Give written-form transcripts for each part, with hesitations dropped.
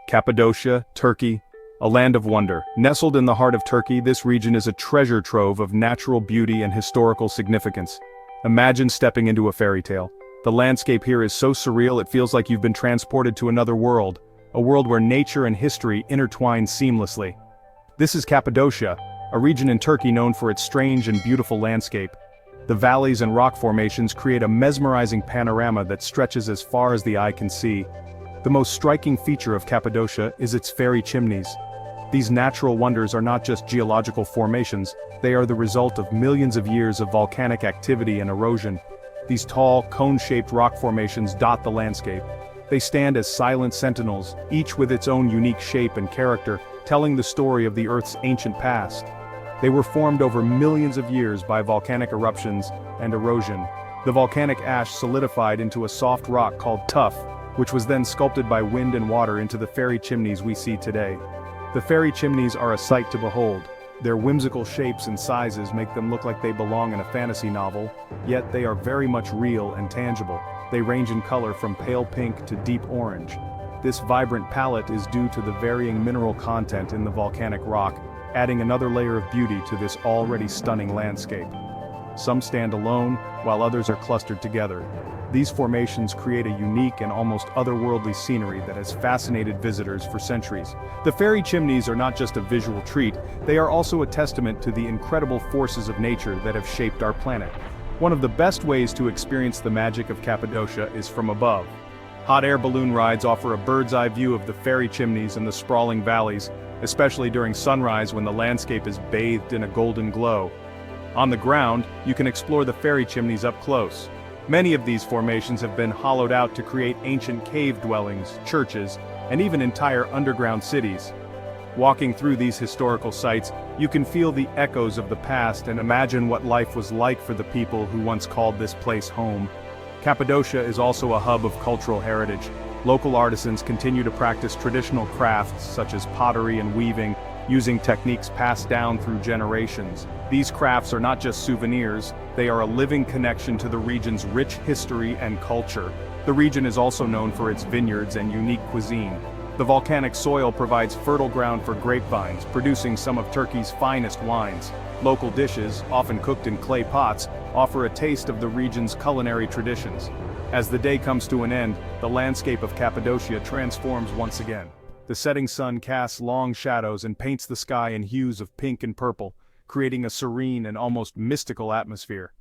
Cappadocia, Turkey, a land of wonder. Nestled in the heart of Turkey, this region is a treasure trove of natural beauty and historical significance. Imagine stepping into a fairy tale. The landscape here is so surreal it feels like you've been transported to another world, a world where nature and history intertwine seamlessly. This is Cappadocia, a region in Turkey known for its strange and beautiful landscape. The valleys and rock formations create a mesmerizing panorama that stretches as far as the eye can see. The most striking feature of Cappadocia is its fairy chimneys. These natural wonders are not just geological formations, they are the result of millions of years of volcanic activity and erosion. These tall, cone-shaped rock formations dot the landscape. They stand as silent sentinels, each with its own unique shape and character, telling the story of the Earth's ancient past. They were formed over millions of years by volcanic eruptions and erosion. The volcanic ash solidified into a soft rock called tuff, which was then sculpted by wind and water into the fairy chimneys we see today. The fairy chimneys are a sight to behold. Their whimsical shapes and sizes make them look like they belong in a fantasy novel, yet they are very much real and tangible. They range in color from pale pink to deep orange. This vibrant palette is due to the varying mineral content in the volcanic rock, adding another layer of beauty to this already stunning landscape. Some stand alone, while others are clustered together. These formations create a unique and almost otherworldly scenery that has fascinated visitors for centuries. The fairy chimneys are not just a visual treat, they are also a testament to the incredible forces of nature that have shaped our planet. One of the best ways to experience the magic of Cappadocia is from above. Hot air balloon rides offer a bird's-eye view of the fairy chimneys and the sprawling valleys, especially during sunrise when the landscape is bathed in a golden glow. On the ground, you can explore the fairy chimneys up close. Many of these formations have been hollowed out to create ancient cave dwellings, churches, and even entire underground cities. Walking through these historical sites, you can feel the echoes of the past and imagine what life was like for the people who once called this place home. Cappadocia is also a hub of cultural heritage. Local artisans continue to practice traditional crafts such as pottery and weaving, using techniques passed down through generations. These crafts are not just souvenirs, they are a living connection to the region's rich history and culture. The region is also known for its vineyards and unique cuisine. The volcanic soil provides fertile ground for grapevines, producing some of Turkey's finest wines. Local dishes, often cooked in clay pots, offer a taste of the region's culinary traditions. As the day comes to an end, the landscape of Cappadocia transforms once again. The setting sun casts long shadows and paints the sky in hues of pink and purple, creating a serene and almost mystical atmosphere.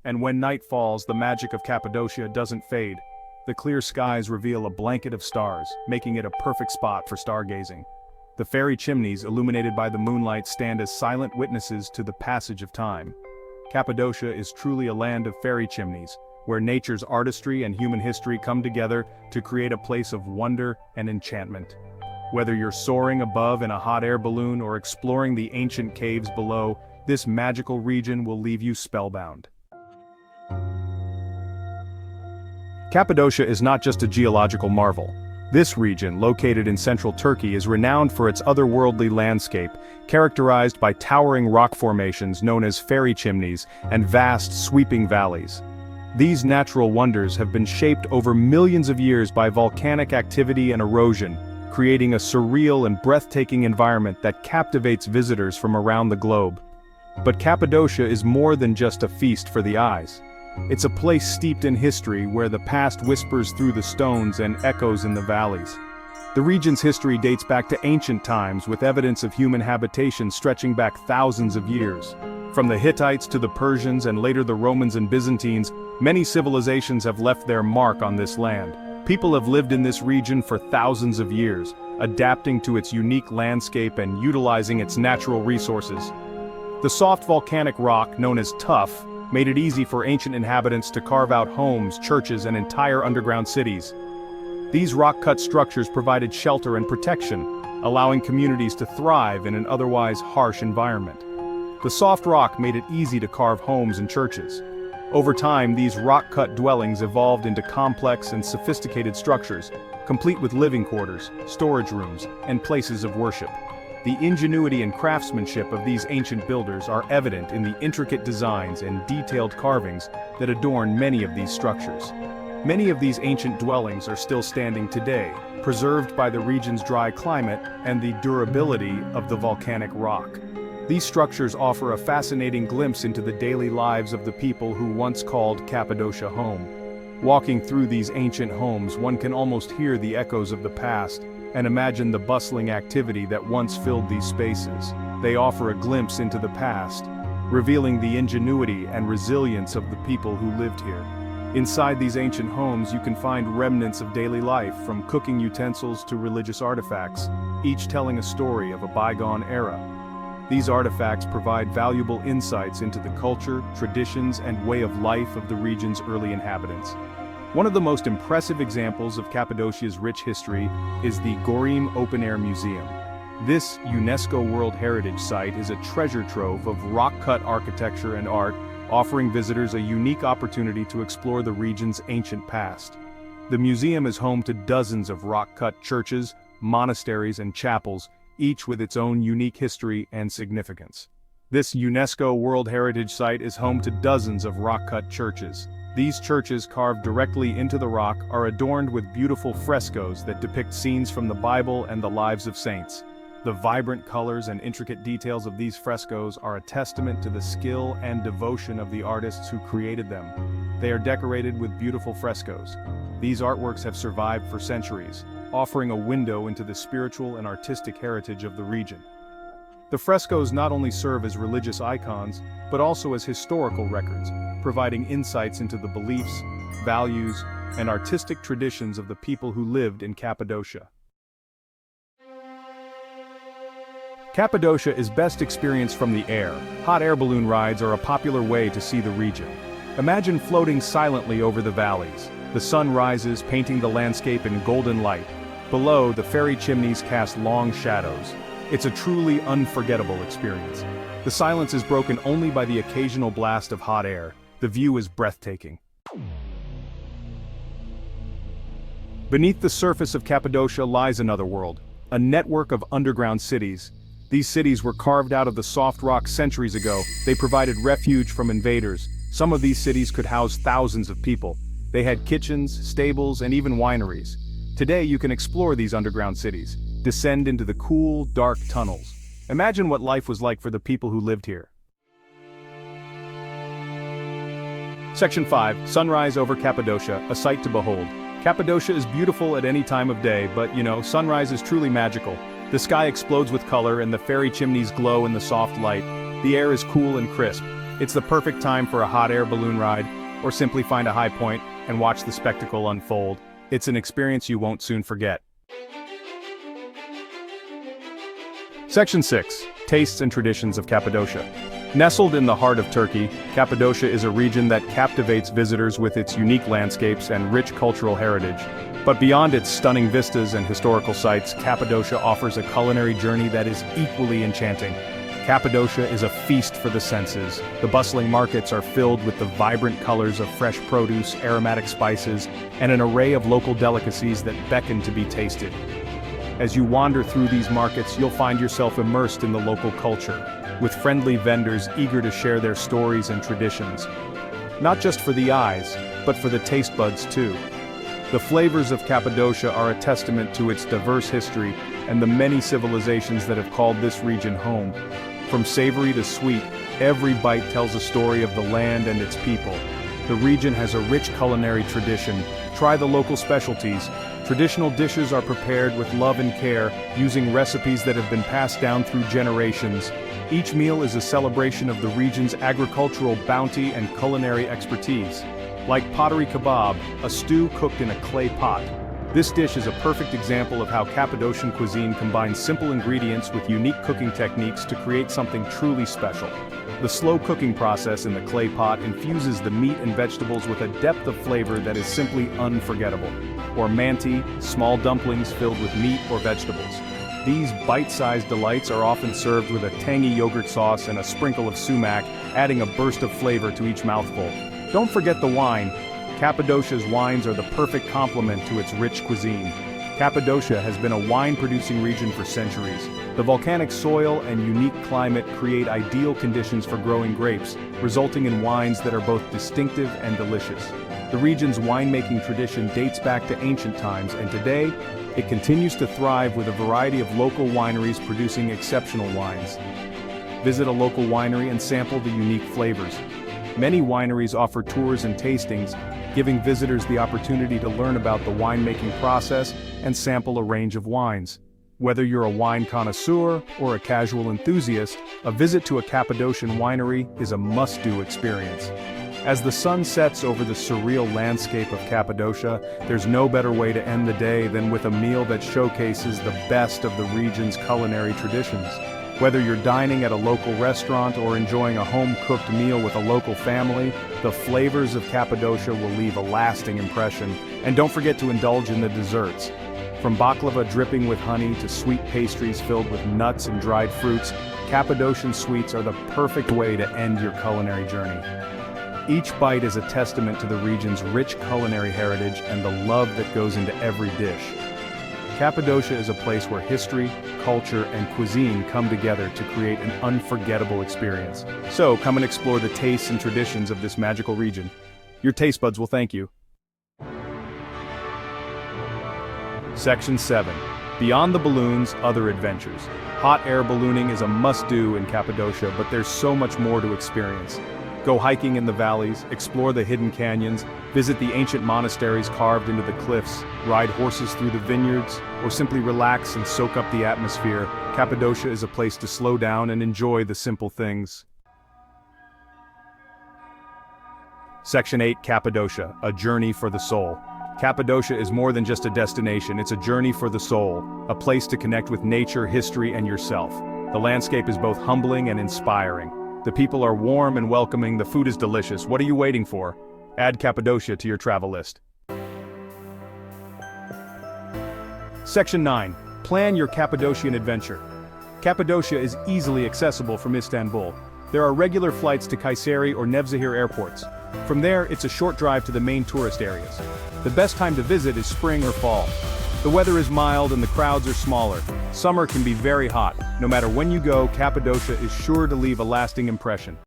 And when night falls, the magic of Cappadocia doesn't fade. The clear skies reveal a blanket of stars, making it a perfect spot for stargazing. The fairy chimneys, illuminated by the moonlight, stand as silent witnesses to the passage of time. Cappadocia is truly a land of fairy chimneys, where nature's artistry and human history come together to create a place of wonder and enchantment. Whether you're soaring above in a hot air balloon or exploring the ancient caves below, this magical region will leave you spellbound. Cappadocia is not just a geological marvel. This region, located in central Turkey, is renowned for its otherworldly landscape, characterized by towering rock formations known as fairy chimneys and vast, sweeping valleys. These natural wonders have been shaped over millions of years by volcanic activity and erosion, creating a surreal and breathtaking environment that captivates visitors from around the globe. But Cappadocia is more than just a feast for the eyes. It's a place steeped in history where the past whispers through the stones and echoes in the valleys. The region's history dates back to ancient times, with evidence of human habitation stretching back thousands of years. From the Hittites to the Persians and later the Romans and Byzantines, many civilizations have left their mark on this land. People have lived in this region for thousands of years, adapting to its unique landscape and utilizing its natural resources. The soft volcanic rock, known as tuff, made it easy for ancient inhabitants to carve out homes, churches, and entire underground cities. These rock-cut structures provided shelter and protection, allowing communities to thrive in an otherwise harsh environment. The soft rock made it easy to carve homes and churches. Over time, these rock-cut dwellings evolved into complex and sophisticated structures, complete with living quarters, storage rooms, and places of worship. The ingenuity and craftsmanship of these ancient builders are evident in the intricate designs and detailed carvings that adorn many of these structures. Many of these ancient dwellings are still standing today, preserved by the region's dry climate and the durability of the volcanic rock. These structures offer a fascinating glimpse into the daily lives of the people who once called Cappadocia home. Walking through these ancient homes, one can almost hear the echoes of the past and imagine the bustling activity that once filled these spaces. They offer a glimpse into the past, revealing the ingenuity and resilience of the people who lived here. Inside these ancient homes, you can find remnants of daily life, from cooking utensils to religious artifacts, each telling a story of a bygone era. These artifacts provide valuable insights into the culture, traditions, and way of life of the region's early inhabitants. One of the most impressive examples of Cappadocia's rich history is the Göreme Open-Air Museum. This UNESCO World Heritage Site is a treasure trove of rock-cut architecture and art, offering visitors a unique opportunity to explore the region's ancient past. The museum is home to dozens of rock-cut churches, monasteries, and chapels, each with its own unique history and significance. This UNESCO World Heritage Site is home to dozens of rock-cut churches. These churches, carved directly into the rock, are adorned with beautiful frescoes that depict scenes from the Bible and the lives of saints. The vibrant colors and intricate details of these frescoes are a testament to the skill and devotion of the artists who created them. They are decorated with beautiful frescoes. These artworks have survived for centuries, offering a window into the spiritual and artistic heritage of the region. The frescoes not only serve as religious icons, but also as historical records, providing insights into the beliefs, values, and artistic traditions of the people who lived in Cappadocia. Cappadocia is best experienced from the air. Hot air balloon rides are a popular way to see the region. Imagine floating silently over the valleys. The sun rises, painting the landscape in golden light. Below, the fairy chimneys cast long shadows. It's a truly unforgettable experience. The silence is broken only by the occasional blast of hot air. The view is breathtaking. Beneath the surface of Cappadocia lies another world, a network of underground cities. These cities were carved out of the soft rock centuries ago. They provided refuge from invaders. Some of these cities could house thousands of people. They had kitchens, stables, and even wineries. Today you can explore these underground cities, descend into the cool, dark tunnels. Imagine what life was like for the people who lived here. Section 5, Sunrise over Cappadocia, a sight to behold. Cappadocia is beautiful at any time of day, but sunrise is truly magical. The sky explodes with color and the fairy chimneys glow in the soft light. The air is cool and crisp. It's the perfect time for a hot air balloon ride, or simply find a high point and watch the spectacle unfold. It's an experience you won't soon forget. Section 6, Tastes and Traditions of Cappadocia. Nestled in the heart of Turkey, Cappadocia is a region that captivates visitors with its unique landscapes and rich cultural heritage. But beyond its stunning vistas and historical sites, Cappadocia offers a culinary journey that is equally enchanting. Cappadocia is a feast for the senses. The bustling markets are filled with the vibrant colors of fresh produce, aromatic spices, and an array of local delicacies that beckon to be tasted. As you wander through these markets, you'll find yourself immersed in the local culture, with friendly vendors eager to share their stories and traditions. Not just for the eyes, but for the taste buds too. The flavors of Cappadocia are a testament to its diverse history and the many civilizations that have called this region home. From savory to sweet, every bite tells a story of the land and its people. The region has a rich culinary tradition. Try the local specialties. Traditional dishes are prepared with love and care, using recipes that have been passed down through generations. Each meal is a celebration of the region's agricultural bounty and culinary expertise. Like pottery kebab, a stew cooked in a clay pot. This dish is a perfect example of how Cappadocian cuisine combines simple ingredients with unique cooking techniques to create something truly special. The slow cooking process in the clay pot infuses the meat and vegetables with a depth of flavor that is simply unforgettable. Or manti, small dumplings filled with meat or vegetables. These bite-sized delights are often served with a tangy yogurt sauce and a sprinkle of sumac, adding a burst of flavor to each mouthful. Don't forget the wine. Cappadocia's wines are the perfect complement to its rich cuisine. Cappadocia has been a wine-producing region for centuries. The volcanic soil and unique climate create ideal conditions for growing grapes, resulting in wines that are both distinctive and delicious. The region's winemaking tradition dates back to ancient times, and today, it continues to thrive with a variety of local wineries producing exceptional wines. Visit a local winery and sample the unique flavors. Many wineries offer tours and tastings, giving visitors the opportunity to learn about the winemaking process and sample a range of wines. Whether you're a wine connoisseur or a casual enthusiast, a visit to a Cappadocian winery is a must-do experience. As the sun sets over the surreal landscape of Cappadocia, there's no better way to end the day than with a meal that showcases the best of the region's culinary traditions. Whether you're dining at a local restaurant or enjoying a home-cooked meal with a local family, the flavors of Cappadocia will leave a lasting impression. And don't forget to indulge in the desserts. From baklava dripping with honey to sweet pastries filled with nuts and dried fruits, Cappadocian sweets are the perfect way to end your culinary journey. Each bite is a testament to the region's rich culinary heritage and the love that goes into every dish. Cappadocia is a place where history, culture, and cuisine come together to create an unforgettable experience. So come and explore the tastes and traditions of this magical region. Your taste buds will thank you. Section 7. Beyond the balloons, other adventures. Hot air ballooning is a must-do in Cappadocia, but there's so much more to experience. Go hiking in the valleys, explore the hidden canyons, visit the ancient monasteries carved into the cliffs, ride horses through the vineyards, or simply relax and soak up the atmosphere. Cappadocia is a place to slow down and enjoy the simple things. Section 8. Cappadocia, a journey for the soul. Cappadocia is more than just a destination, it's a journey for the soul, a place to connect with nature, history, and yourself. The landscape is both humbling and inspiring. The people are warm and welcoming, the food is delicious. What are you waiting for? Add Cappadocia to your travel list. Section 9. Plan your Cappadocian adventure. Cappadocia is easily accessible from Istanbul. There are regular flights to Kayseri or Nevşehir airports. From there, it's a short drive to the main tourist areas. The best time to visit is spring or fall. The weather is mild and the crowds are smaller. Summer can be very hot. No matter when you go, Cappadocia is sure to leave a lasting impression.